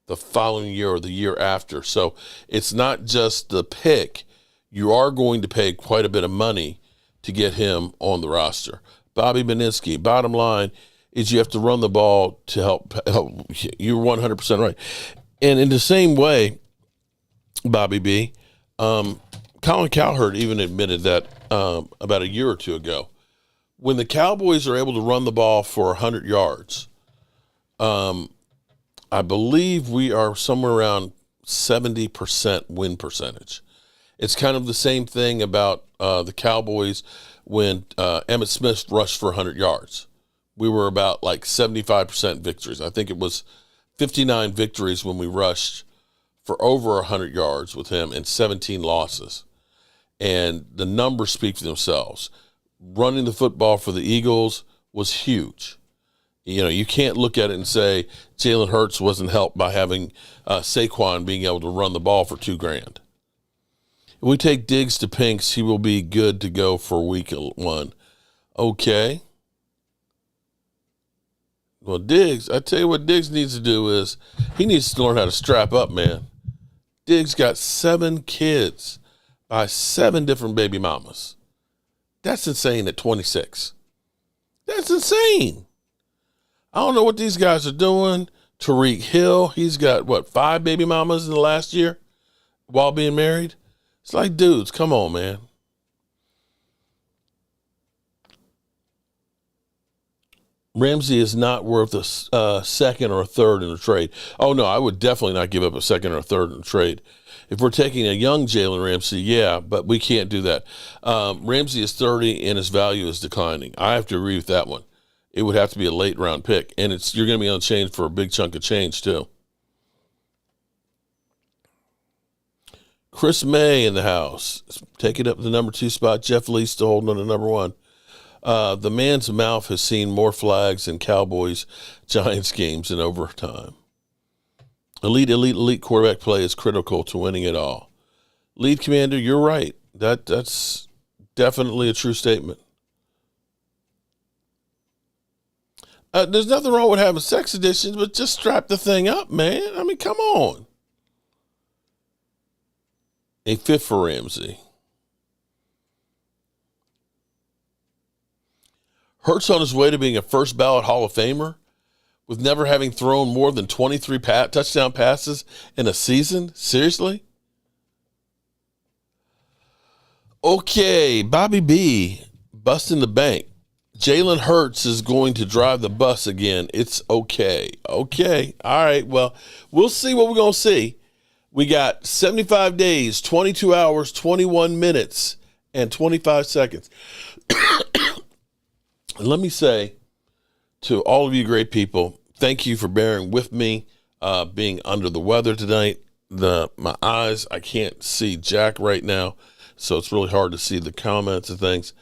the following year or the year after. So it's not just the pick. You are going to pay quite a bit of money to get him on the roster. Bobby Beninsky, bottom line is you have to run the ball to help. You're 100% right. And in the same way, Bobby B, Colin Cowherd even admitted that about a year or two ago. When the Cowboys are able to run the ball for 100 yards, I believe we are somewhere around 70% win percentage. It's kind of the same thing about the Cowboys when Emmitt Smith rushed for 100 yards. We were about like 75% victories. I think it was 59 victories when we rushed for over 100 yards with him and 17 losses. And the numbers speak for themselves. Running the football for the Eagles was huge. You know, you can't look at it and say Jalen Hurts wasn't helped by having Saquon being able to run the ball for $2,000. If we take Diggs to Pinks, he will be good to go for week 1. Okay. Well, Diggs, I tell you what Diggs needs to do is he needs to learn how to strap up, man. Diggs got 7 kids by 7 different baby mamas. That's insane at 26. That's insane. I don't know what these guys are doing. Tariq Hill, he's got, 5 baby mamas in the last year while being married? It's like, dudes, come on, man. Ramsey is not worth a second or a third in a trade. Oh, no, I would definitely not give up a second or a third in a trade. If we're taking a young Jalen Ramsey, yeah, but we can't do that. Ramsey is 30 and his value is declining. I have to agree with that one. It would have to be a late round pick, and you're going to be unchanged for a big chunk of change too. Chris May in the house, taking up the number 2 spot. Jeff Lee still holding on to number 1. The man's mouth has seen more flags in Cowboys-Giants games in overtime. Elite quarterback play is critical to winning it all. Lead commander, you're right. That's definitely a true statement. There's nothing wrong with having sex editions, but just strap the thing up, man. I mean, come on. A 5th for Ramsey. Hurts on his way to being a first ballot Hall of Famer with never having thrown more than 23 touchdown passes in a season? Seriously? Okay, Bobby B, busting the bank. Jalen Hurts is going to drive the bus again. It's okay. Okay. All right. Well, we'll see what we're going to see. We got 75 days, 22 hours, 21 minutes, and 25 seconds. Let me say to all of you great people, thank you for bearing with me being under the weather tonight. My eyes, I can't see Jack right now, so it's really hard to see the comments and things.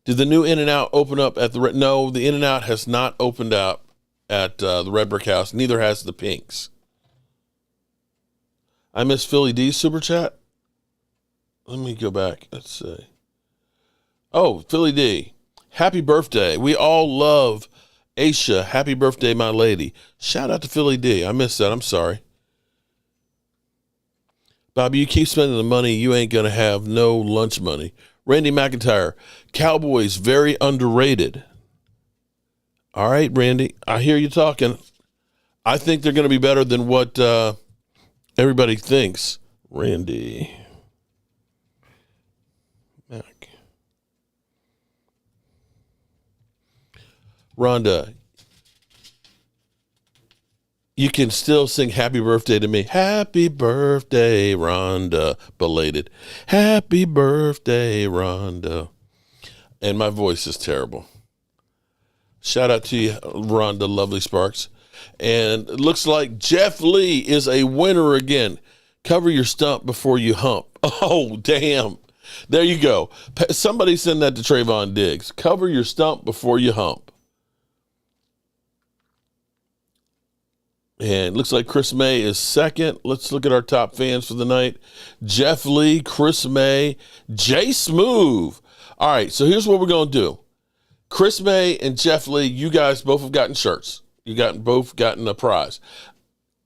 Did the new In-N-Out open up at the... No, the In-N-Out has not opened up at the Red Brick House. Neither has the Pinks. I missed Philly D's super chat. Let me go back. Let's see. Oh, Philly D. Happy birthday. We all love Aisha. Happy birthday, my lady. Shout out to Philly D. I missed that. I'm sorry. Bobby, you keep spending the money, you ain't going to have no lunch money. Randy McIntyre, Cowboys very underrated. All right, Randy, I hear you talking. I think they're going to be better than what everybody thinks. Randy Mac. Rhonda, you can still sing happy birthday to me. Happy birthday, Rhonda. Belated. Happy birthday, Rhonda. And my voice is terrible. Shout out to you, Rhonda Lovely Sparks. And it looks like Jeff Lee is a winner again. Cover your stump before you hump. Oh, damn. There you go. Somebody send that to Trayvon Diggs. Cover your stump before you hump. And it looks like Chris May is second. Let's look at our top fans for the night. Jeff Lee, Chris May, Jay Smooth. All right, so here's what we're going to do. Chris May and Jeff Lee, you guys both have gotten shirts. You both gotten a prize.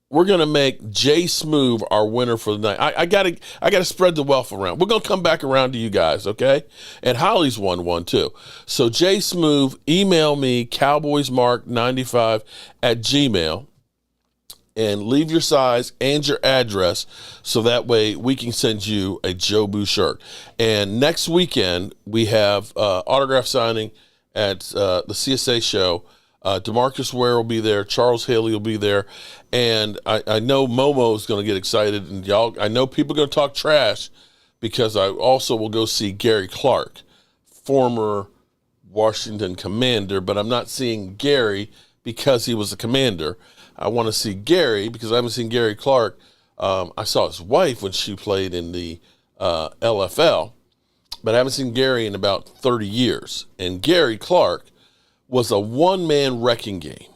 we're gonna make Jay Smoove our winner for the night. I gotta spread the wealth around. We're gonna come back around to you guys, okay? And Holly's won one too. So Jay Smoove, email me cowboysmark95@gmail and leave your size and your address so that way we can send you a Joe Boo shirt. And next weekend we have autograph signing at the CSA show. DeMarcus Ware will be there. Charles Haley will be there. And I know Momo is going to get excited. And y'all, I know people are going to talk trash because I also will go see Gary Clark, former Washington commander, but I'm not seeing Gary because he was a commander. I want to see Gary because I haven't seen Gary Clark. I saw his wife when she played in the LFL, but I haven't seen Gary in about 30 years. And Gary Clark was a one-man wrecking game.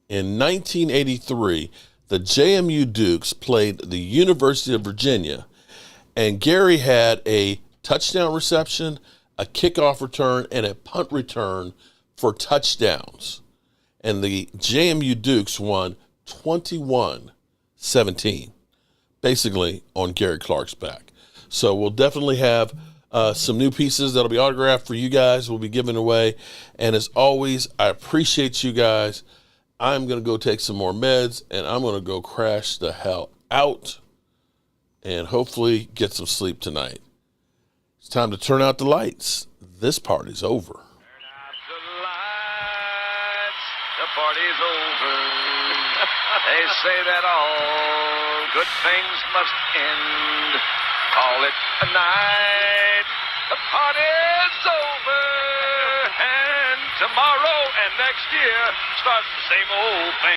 In 1983, the JMU Dukes played the University of Virginia, and Gary had a touchdown reception, a kickoff return, and a punt return for touchdowns. And the JMU Dukes won 21-17, basically on Gary Clark's back. So we'll definitely have some new pieces that'll be autographed for you guys. We'll be giving away. And as always, I appreciate you guys. I'm going to go take some more meds, and I'm going to go crash the hell out and hopefully get some sleep tonight. It's time to turn out the lights. This party's over. The party's over. They say that all good things must end. Call it a night. The party's over. And tomorrow and next year starts the same old thing.